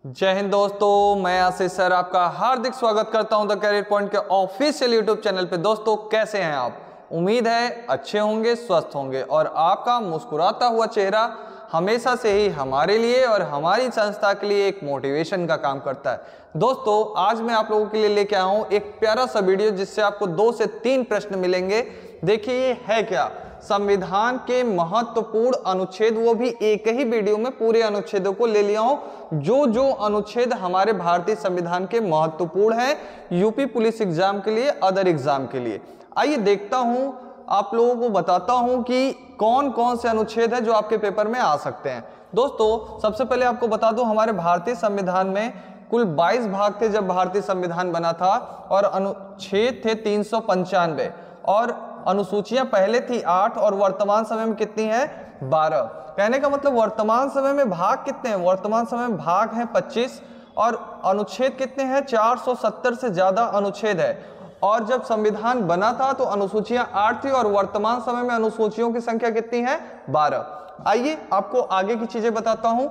जय हिंद दोस्तों, मैं आशीष सर आपका हार्दिक स्वागत करता हूं द करियर पॉइंट के ऑफिशियल यूट्यूब चैनल पे। दोस्तों कैसे हैं आप? उम्मीद है अच्छे होंगे, स्वस्थ होंगे और आपका मुस्कुराता हुआ चेहरा हमेशा से ही हमारे लिए और हमारी संस्था के लिए एक मोटिवेशन का काम करता है। दोस्तों आज मैं आप लोगों के लिए लेके आया हूं एक प्यारा सा वीडियो जिससे आपको 2 से 3 प्रश्न मिलेंगे। देखिए ये है क्या, संविधान के महत्वपूर्ण अनुच्छेद, वो भी एक ही वीडियो में पूरे अनुच्छेदों को ले लिया हूं। जो अनुच्छेद हमारे भारतीय संविधान के महत्वपूर्ण हैं यूपी पुलिस एग्जाम के लिए, अदर एग्जाम के लिए। आइए देखता हूं, आप लोगों को बताता हूं कि कौन कौन से अनुच्छेद है जो आपके पेपर में आ सकते हैं। दोस्तों सबसे पहले आपको बता दूं, हमारे भारतीय संविधान में कुल 22 भाग थे जब भारतीय संविधान बना था और अनुच्छेद थे 395 और अनुसूचियां पहले थी 8 और वर्तमान समय में कितनी है 12। कहने का मतलब वर्तमान समय में भाग कितने हैं? वर्तमान समय में भाग हैं 25 और अनुच्छेद कितने हैं? 470 से ज्यादा अनुच्छेद है। और जब संविधान बना था तो अनुसूचियां 8 थी और वर्तमान समय में अनुसूचियों की संख्या कितनी है 12। आइए आपको आगे की चीजें बताता हूं।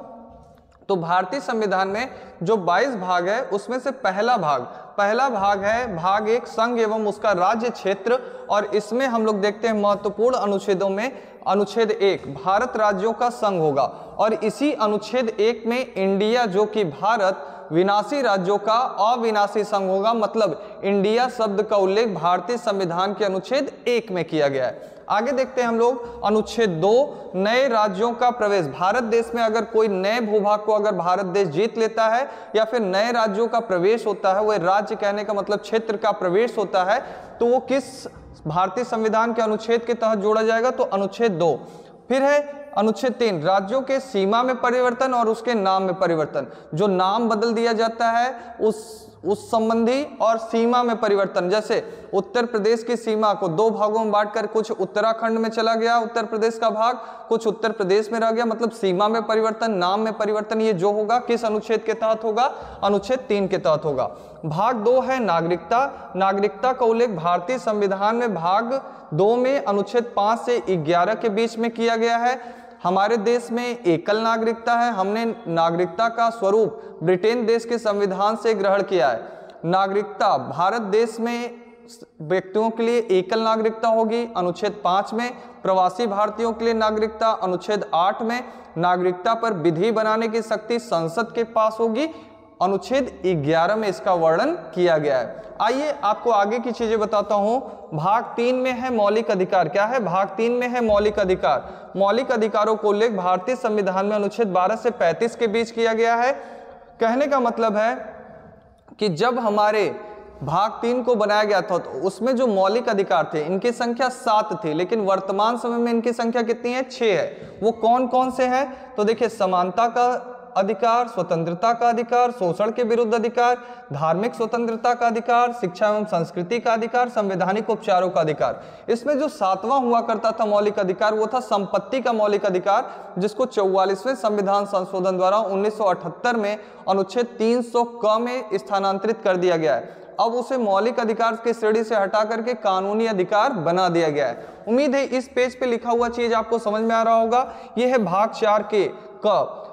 तो भारतीय संविधान में जो 22 भाग है उसमें से पहला भाग है भाग 1 संघ एवं उसका राज्य क्षेत्र, और इसमें हम लोग देखते हैं महत्वपूर्ण अनुच्छेदों में अनुच्छेद 1 भारत राज्यों का संघ होगा और इसी अनुच्छेद 1 में इंडिया जो कि भारत विनाशी राज्यों का अविनाशी संघ होगा। मतलब इंडिया शब्द का उल्लेख भारतीय संविधान के अनुच्छेद 1 में किया गया है। आगे देखते हैं हम लोग अनुच्छेद 2 नए राज्यों का प्रवेश। भारत देश में अगर कोई नए भूभाग को अगर भारत देश जीत लेता है या फिर नए राज्यों का प्रवेश होता है, वह राज्य कहने का मतलब क्षेत्र का प्रवेश होता है, तो वो किस भारतीय संविधान के अनुच्छेद के तहत जोड़ा जाएगा? तो अनुच्छेद 2। फिर है अनुच्छेद 3 राज्यों के सीमा में परिवर्तन और उसके नाम में परिवर्तन। जो नाम बदल दिया जाता है उस संबंधी और सीमा में परिवर्तन, जैसे उत्तर प्रदेश की सीमा को 2 भागों में बांटकर कुछ उत्तराखंड में चला गया उत्तर प्रदेश का भाग, कुछ उत्तर प्रदेश में रह गया, मतलब सीमा में परिवर्तन, नाम में परिवर्तन। ये जो होगा किस अनुच्छेद के तहत होगा? अनुच्छेद 3 के तहत होगा। भाग 2 है नागरिकता का उल्लेख भारतीय संविधान में भाग 2 में अनुच्छेद 5 से 11 के बीच में किया गया है। हमारे देश में एकल नागरिकता है। हमने नागरिकता का स्वरूप ब्रिटेन देश के संविधान से ग्रहण किया है। नागरिकता भारत देश में व्यक्तियों के लिए एकल नागरिकता होगी अनुच्छेद 5 में, प्रवासी भारतीयों के लिए नागरिकता अनुच्छेद 8 में, नागरिकता पर विधि बनाने की शक्ति संसद के पास होगी अनुच्छेद 11 में इसका वर्णन किया गया है। आइए आपको आगे की चीजें बताता हूं। भाग 3 में है मौलिक अधिकार। क्या है? भाग 3 में है मौलिक अधिकार। मौलिक अधिकारों को उल्लेख भारतीय संविधान में अनुच्छेद 12 से 35 के बीच किया गया है। कहने का मतलब है कि जब हमारे भाग 3 को बनाया गया था तो उसमें जो मौलिक अधिकार थे इनकी संख्या 7 थी, लेकिन वर्तमान समय में इनकी संख्या कितनी है? 6 है। वो कौन कौन से हैं? तो देखिए, समानता का अधिकार, स्वतंत्रता का अधिकार, शोषण के विरुद्ध अधिकार, धार्मिक स्वतंत्रता का अधिकार, शिक्षा एवं संस्कृति का अधिकार, संवैधानिक उपचारों का अधिकार। इसमें जो 7वां हुआ करता था मौलिक अधिकार वो था संपत्ति का मौलिक अधिकार, जिसको 44वें संविधान संशोधन द्वारा 1978 में अनुच्छेद 300 क में स्थानांतरित कर दिया गया है। अब उसे मौलिक अधिकार की श्रेणी से हटा करके कानूनी अधिकार बना दिया गया है। उम्मीद है इस पेज पे लिखा हुआ चीज आपको समझ में आ रहा होगा। यह है भाग 4 के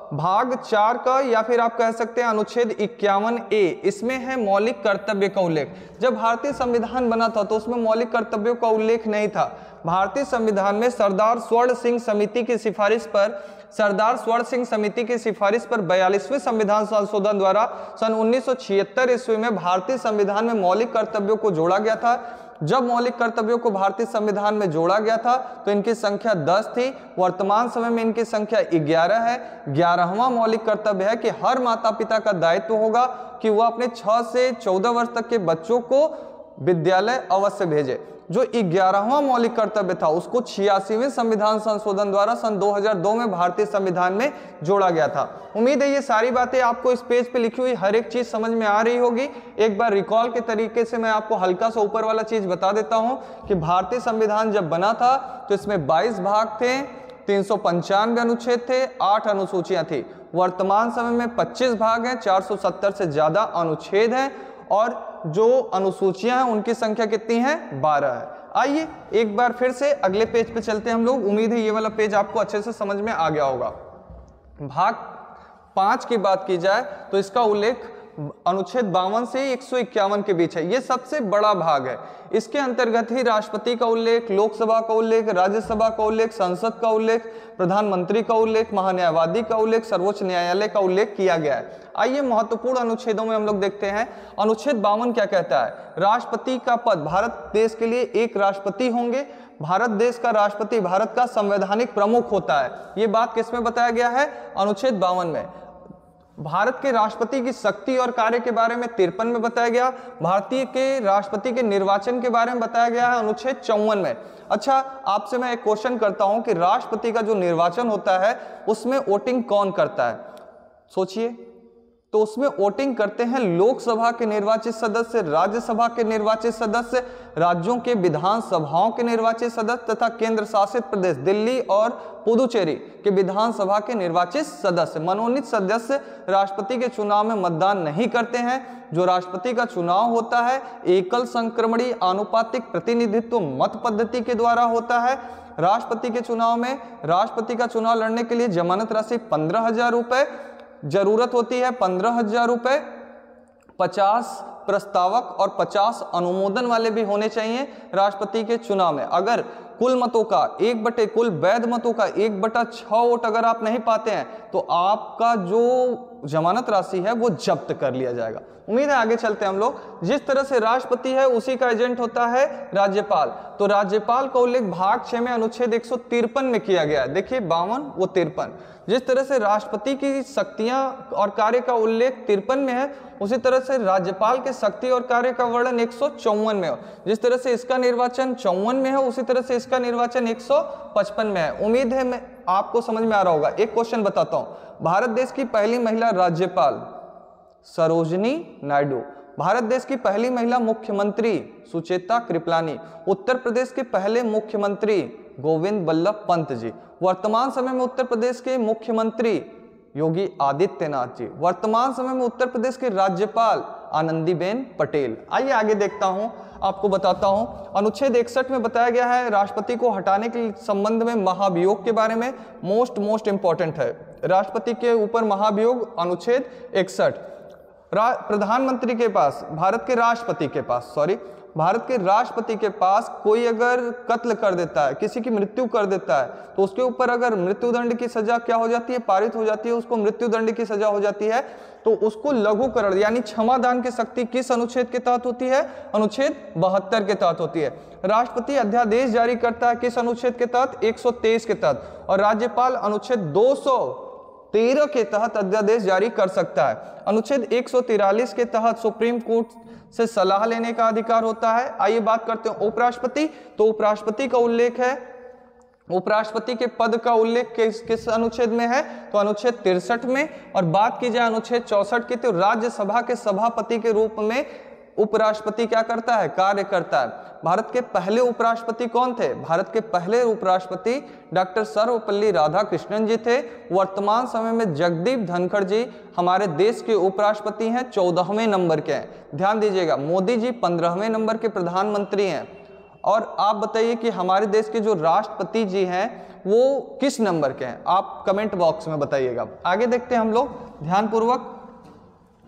भाग 4 का, या फिर आप कह सकते हैं अनुच्छेद 51A। इसमें है मौलिक कर्तव्य का उल्लेख। जब भारतीय संविधान बना था तो उसमें मौलिक कर्तव्यों का उल्लेख नहीं था। भारतीय संविधान में सरदार स्वर्ण सिंह समिति की सिफारिश पर 42वें संविधान संशोधन द्वारा सन 1976 ईस्वी में भारतीय संविधान में मौलिक कर्तव्यों को जोड़ा गया था। जब मौलिक कर्तव्यों को भारतीय संविधान में जोड़ा गया था तो इनकी संख्या 10 थी। वर्तमान समय में इनकी संख्या 11 है। 11वां मौलिक कर्तव्य है कि हर माता पिता का दायित्व होगा कि वह अपने 6 से 14 वर्ष तक के बच्चों को विद्यालय अवश्य भेजे। जो 11वां मौलिक कर्तव्य था उसको 86वें संविधान संशोधन द्वारा सन 2002 में भारतीय संविधान में जोड़ा गया था। उम्मीद है ये सारी बातें आपको इस पेज पे लिखी हुई हर एक चीज समझ में आ रही होगी। एक बार रिकॉल के तरीके से मैं आपको हल्का सा ऊपर वाला चीज बता देता हूं कि भारतीय संविधान जब बना था तो इसमें 22 भाग थे, 395 अनुच्छेद थे, 8 अनुसूचियां थी। वर्तमान समय में 25 भाग हैं, 470 से ज्यादा अनुच्छेद हैं और जो अनुसूचियां हैं उनकी संख्या कितनी है? 12 है। आइए एक बार फिर से अगले पेज पे चलते हैं हम लोग। उम्मीद है ये वाला पेज आपको अच्छे से समझ में आ गया होगा। भाग 5 की बात की जाए तो इसका उल्लेख अनुच्छेद 52 से 151 के बीच है। ये सबसे बड़ा भाग है। इसके अंतर्गत ही राष्ट्रपति का उल्लेख, लोकसभा का उल्लेख, राज्यसभा का उल्लेख, संसद का उल्लेख, प्रधानमंत्री का उल्लेख, महान्यायवादी का उल्लेख, सर्वोच्च न्यायालय का उल्लेख किया गया है। आइए महत्वपूर्ण अनुच्छेदों में हम लोग देखते हैं। अनुच्छेद 52 क्या कहता है? राष्ट्रपति का पद, भारत देश के लिए एक राष्ट्रपति होंगे। भारत देश का राष्ट्रपति भारत का संवैधानिक प्रमुख होता है। ये बात किसमें बताया गया है? अनुच्छेद 52 में। भारत के राष्ट्रपति की शक्ति और कार्य के बारे में 53 में बताया गया। भारतीय के राष्ट्रपति के निर्वाचन के बारे में बताया गया है अनुच्छेद 54 में। अच्छा, आपसे मैं एक क्वेश्चन करता हूं कि राष्ट्रपति का जो निर्वाचन होता है उसमें वोटिंग कौन करता है? सोचिए। तो उसमें वोटिंग करते हैं लोकसभा के निर्वाचित सदस्य, राज्यसभा के निर्वाचित सदस्य, राज्यों के विधानसभाओं के निर्वाचित सदस्य तथा केंद्र शासित प्रदेश दिल्ली और पुदुचेरी के विधानसभा के निर्वाचित सदस्य। मनोनीत सदस्य राष्ट्रपति के चुनाव में मतदान नहीं करते हैं। जो राष्ट्रपति का चुनाव होता है एकल संक्रमणी आनुपातिक प्रतिनिधित्व मत पद्धति के द्वारा होता है। राष्ट्रपति के चुनाव में राष्ट्रपति का चुनाव लड़ने के लिए जमानत राशि 15,000 रुपए जरूरत होती है। 15,000 रुपए, 50 प्रस्तावक और 50 अनुमोदन वाले भी होने चाहिए राष्ट्रपति के चुनाव में। अगर कुल मतों का 1/, कुल वैध मतों का 1/6 वोट अगर आप नहीं पाते हैं तो आपका जो जमानत राशि है वो जब्त कर लिया जाएगा। उम्मीद है आगे चलते हैं हम लोग। जिस तरह से राष्ट्रपति है उसी का एजेंट होता है राज्यपाल। तो राज्यपाल का उल्लेख भाग 6 में अनुच्छेद 153 में किया गया है। देखिए 52 वो 53। जिस तरह से राष्ट्रपति की शक्तियां और कार्य का उल्लेख 53 में है उसी तरह से राज्यपाल के शक्ति और कार्य का वर्णन 154 में हो। जिस तरह से इसका निर्वाचन 54 में है उसी तरह से इसका निर्वाचन 155 में है। उम्मीद है मैं आपको समझ में आ रहा होगा। एक क्वेश्चन बताता हूं। भारत देश की पहली महिला राज्यपाल सरोजनी नायडू। भारत देश की पहली महिला मुख्यमंत्री सुचेता कृपलानी। उत्तर प्रदेश के पहले मुख्यमंत्री गोविंद बल्लभ पंत जी। वर्तमान समय में उत्तर प्रदेश के मुख्यमंत्री योगी आदित्यनाथ जी। वर्तमान समय में उत्तर प्रदेश के राज्यपाल आनंदीबेन पटेल। आइए आगे देखता हूं, आपको बताता हूं। अनुच्छेद 61 में बताया गया है राष्ट्रपति को हटाने के संबंध में महाभियोग के बारे में। मोस्ट इंपॉर्टेंट है राष्ट्रपति के ऊपर महाभियोग। अनुच्छेद 61। प्रधानमंत्री के पास, भारत के राष्ट्रपति के पास कोई अगर कत्ल कर देता है, किसी की मृत्यु कर देता है तो उसके ऊपर अगर मृत्युदंड की सजा क्या हो जाती है? पारित हो जाती है। उसको मृत्युदंड की सजा हो जाती है तो उसको लघुकरण यानी क्षमादान की शक्ति किस अनुच्छेद के तहत होती है? अनुच्छेद 72 के तहत होती है। राष्ट्रपति अध्यादेश जारी करता है किस अनुच्छेद के तहत? 123 के तहत। और राज्यपाल अनुच्छेद 213 के तहत अध्यादेश जारी कर सकता है। अनुच्छेद 143 के तहत सुप्रीम कोर्ट से सलाह लेने का अधिकार होता है। आइए बात करते हैं उपराष्ट्रपति। तो उपराष्ट्रपति का उल्लेख है, उपराष्ट्रपति के पद का उल्लेख किस अनुच्छेद में है? तो अनुच्छेद 63 में। और बात की जाए अनुच्छेद 64 की तो राज्यसभा के सभापति के रूप में उपराष्ट्रपति क्या करता है? कार्य करता है। भारत के पहले उपराष्ट्रपति कौन थे? भारत के पहले उपराष्ट्रपति डॉक्टर सर्वपल्ली राधाकृष्णन जी थे। वर्तमान समय में जगदीप धनखड़ जी हमारे देश के उपराष्ट्रपति हैं, 14वें नंबर के हैं। ध्यान दीजिएगा, मोदी जी 15वें नंबर के प्रधानमंत्री हैं। और आप बताइए कि हमारे देश के जो राष्ट्रपति जी हैं वो किस नंबर के हैं? आप कमेंट बॉक्स में बताइएगा। आगे देखते हैं हम लोग ध्यानपूर्वक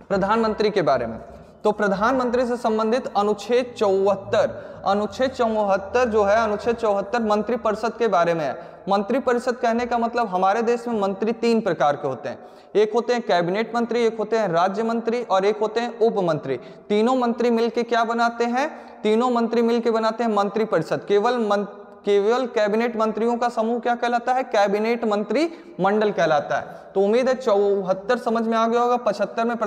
प्रधानमंत्री के बारे में। तो प्रधानमंत्री से संबंधित अनुच्छेद 74 जो है, अनुच्छेद 74 मंत्रिपरिषद के बारे में है। मंत्रिपरिषद कहने का मतलब हमारे देश में मंत्री 3 प्रकार के होते हैं। एक होते हैं कैबिनेट मंत्री, एक होते हैं राज्य मंत्री और एक होते हैं उप मंत्री। तीनों मंत्री मिलके क्या बनाते हैं? तीनों मंत्री मिलके बनाते हैं मंत्रिपरिषद। केवल कैबिनेट मंत्रियों का समूह क्या कहलाता है? कैबिनेट मंत्री मंडल कहलाता है। तो उम्मीद है 74 समझ में आ गया होगा। 75 में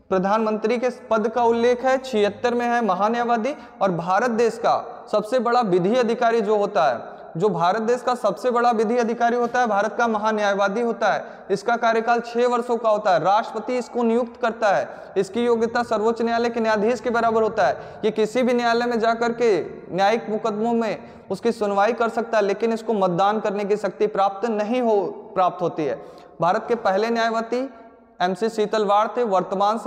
प्रधानमंत्री के पद का उल्लेख है। 76 में है महान्यायवादी। और भारत देश का सबसे बड़ा विधि अधिकारी जो होता है, जो भारत देश का सबसे बड़ा विधि अधिकारी होता है, भारत का महान्यायवादी होता है। इसका कार्यकाल 6 वर्षों का होता है। राष्ट्रपति इसको नियुक्त करता है। इसकी योग्यता सर्वोच्च न्यायालय के न्यायाधीश के बराबर होता है। ये किसी भी न्यायालय में जाकर के न्यायिक मुकदमों में उसकी सुनवाई कर सकता है, लेकिन इसको मतदान करने की शक्ति प्राप्त होती है। भारत के पहले न्यायवादी MC शीतलवाड़ थे। वर्तमान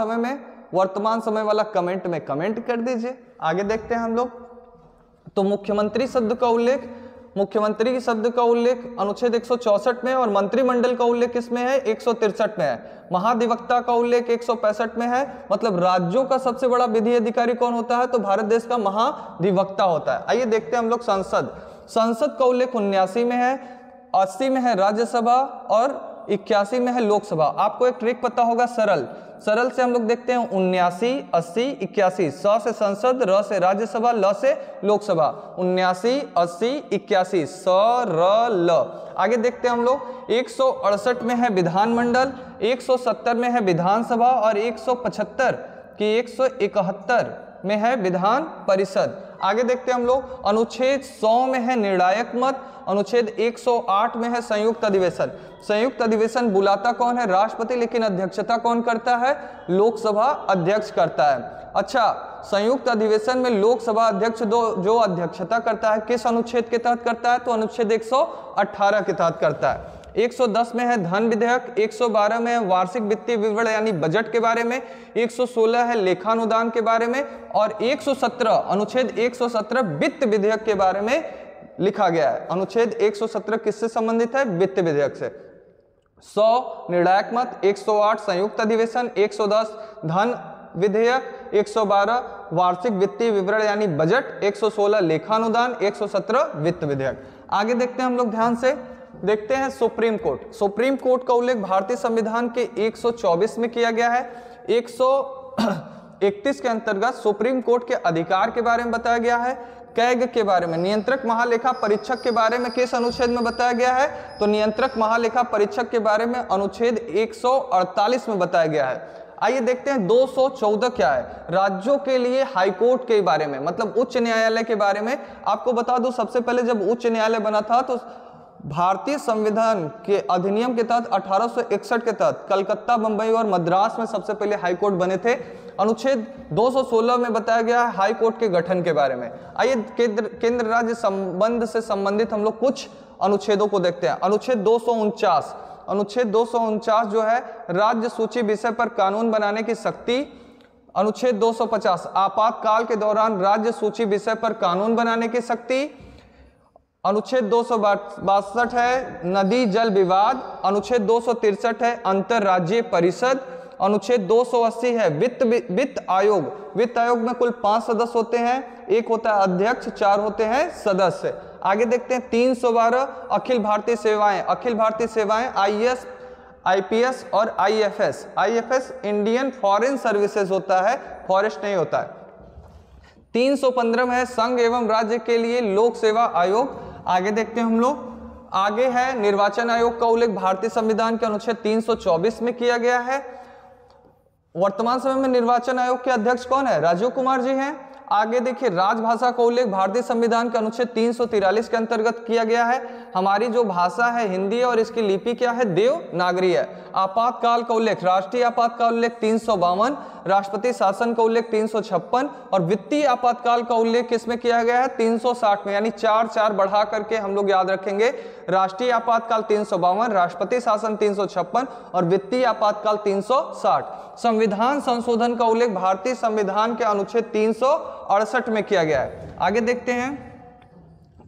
समय वाला कमेंट में कमेंट कर दीजिए। आगे देखते हैं हम लोग। तो मुख्यमंत्री शब्द का उल्लेख मुख्यमंत्री की शब्द का उल्लेख अनुच्छेद 164 में और मंत्रिमंडल का उल्लेख किसमें है? 163 में है। महाधिवक्ता का उल्लेख 165 में है। मतलब राज्यों का सबसे बड़ा विधि अधिकारी कौन होता है? तो भारत देश का महाधिवक्ता होता है। आइए देखते हैं हम लोग संसद का उल्लेख 79 में है, 80 में है राज्यसभा और 81 में है लोकसभा। आपको एक ट्रिक पता होगा, सरल से हम लोग देखते हैं 79, 80, 81। स से संसद, र से राज्यसभा, ल से लोकसभा। 79, 80, 81, स र ल। आगे देखते हैं हम लोग 168 में है विधानमंडल, 170 में है विधानसभा और 175 की 171 में है विधान परिषद। आगे देखते हैं हम लोग अनुच्छेद 100 में है निर्णायक मत, अनुच्छेद 108 में है संयुक्त अधिवेशन। संयुक्त अधिवेशन बुलाता कौन है? राष्ट्रपति, लेकिन अध्यक्षता कौन करता है? लोकसभा अध्यक्ष करता है। अच्छा, संयुक्त अधिवेशन में लोकसभा अध्यक्ष जो अध्यक्षता करता है किस अनुच्छेद के तहत करता है? तो अनुच्छेद 118 के तहत करता है। 110 में है धन विधेयक, 112 में है वार्षिक वित्तीय विवरण यानी बजट के बारे में, 116 है लेखानुदान के बारे में और 117 अनुच्छेद 117 वित्त विधेयक के बारे में लिखा गया है। अनुच्छेद 117 किससे संबंधित है? वित्त विधेयक से। 100 निर्णायक मत, 108 संयुक्त अधिवेशन, 110 धन विधेयक, 112 वार्षिक वित्तीय विवरण यानी बजट, 116 लेखानुदान, 117 वित्त विधेयक। आगे देखते हैं हम लोग ध्यान से, देखते हैं सुप्रीम कोर्ट का उल्लेख भारतीय संविधान के 124 में किया गया है। 131 के अंतर्गत सुप्रीम कोर्ट के अधिकार के बारे में बताया गया है। कैग के बारे में, नियंत्रक महालेखा परीक्षक के बारे में किस अनुच्छेद में बताया गया है? तो नियंत्रक महालेखा परीक्षक के बारे में अनुच्छेद 148 में बताया गया है। आइए देखते हैं 214 क्या है? राज्यों के लिए हाईकोर्ट के बारे में, मतलब उच्च न्यायालय के बारे में। आपको बता दूं, सबसे पहले जब उच्च न्यायालय बना था तो भारतीय संविधान के अधिनियम के तहत 1861 के तहत कलकत्ता, बंबई और मद्रास में सबसे पहले हाई कोर्ट बने थे। अनुच्छेद 216 में बताया गया है हाई कोर्ट के गठन के बारे में। आइए केंद्र राज्य संबंध से संबंधित हम लोग कुछ अनुच्छेदों को देखते हैं। अनुच्छेद 249 जो है राज्य सूची विषय पर कानून बनाने की शक्ति। अनुच्छेद 250 आपातकाल के दौरान राज्य सूची विषय पर कानून बनाने की शक्ति। अनुच्छेद 262 है नदी जल विवाद। अनुच्छेद 263 है अंतरराज्यीय परिषद। अनुच्छेद 280 है वित्त आयोग में कुल 5 सदस्य होते हैं, एक होता है अध्यक्ष, 4 होते हैं सदस्य। आगे देखते हैं 312 अखिल भारतीय सेवाएं IAS, IPS और IFS इंडियन फॉरेन सर्विसेज होता है, फॉरेस्ट नहीं होता है। 315 है संघ एवं राज्य के लिए लोक सेवा आयोग। आगे देखते हैं हम लोग, आगे है निर्वाचन आयोग का उल्लेख भारतीय संविधान के अनुच्छेद 324 में किया गया है। वर्तमान समय में निर्वाचन आयोग के अध्यक्ष कौन है? राजीव कुमार जी हैं। आगे देखिए राजभाषा का उल्लेख भारतीय संविधान के अनुच्छेद 343 के अंतर्गत किया गया है। हमारी जो भाषा है हिंदी है और इसकी लिपि क्या है? देवनागरी है। आपातकाल का उल्लेख, राष्ट्रीय आपातकाल उल्लेख 352, राष्ट्रपति शासन का उल्लेख 356 और वित्तीय आपातकाल का उल्लेख किसमें किया गया है? 360 में, यानी 4 बढ़ा करके हम लोग याद रखेंगे। राष्ट्रीय आपातकाल 352, राष्ट्रपति शासन 356 और वित्तीय आपातकाल 360। संविधान संशोधन का उल्लेख भारतीय संविधान के अनुच्छेद 368 में किया गया है। आगे देखते हैं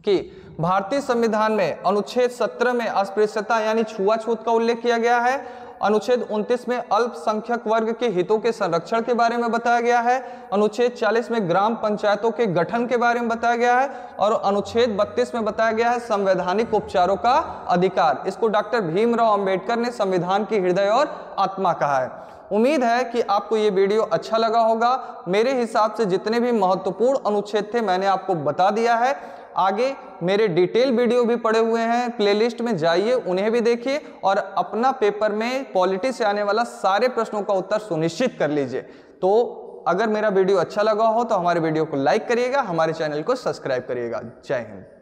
कि भारतीय संविधान में अनुच्छेद 17 में अस्पृश्यता यानी छुआछूत का उल्लेख किया गया है। अनुच्छेद 29 में अल्पसंख्यक वर्ग के हितों के संरक्षण के बारे में बताया गया है। अनुच्छेद 40 में ग्राम पंचायतों के गठन के बारे में बताया गया है और अनुच्छेद 32 में बताया गया है संवैधानिक उपचारों का अधिकार। इसको डॉक्टर भीमराव अंबेडकर ने संविधान की हृदय और आत्मा कहा है। उम्मीद है कि आपको ये वीडियो अच्छा लगा होगा। मेरे हिसाब से जितने भी महत्वपूर्ण अनुच्छेद थे मैंने आपको बता दिया है। आगे मेरे डिटेल वीडियो भी पड़े हुए हैं, प्लेलिस्ट में जाइए, उन्हें भी देखिए और अपना पेपर में पॉलिटी से आने वाला सारे प्रश्नों का उत्तर सुनिश्चित कर लीजिए। तो अगर मेरा वीडियो अच्छा लगा हो तो हमारे वीडियो को लाइक करिएगा, हमारे चैनल को सब्सक्राइब करिएगा। जय हिंद।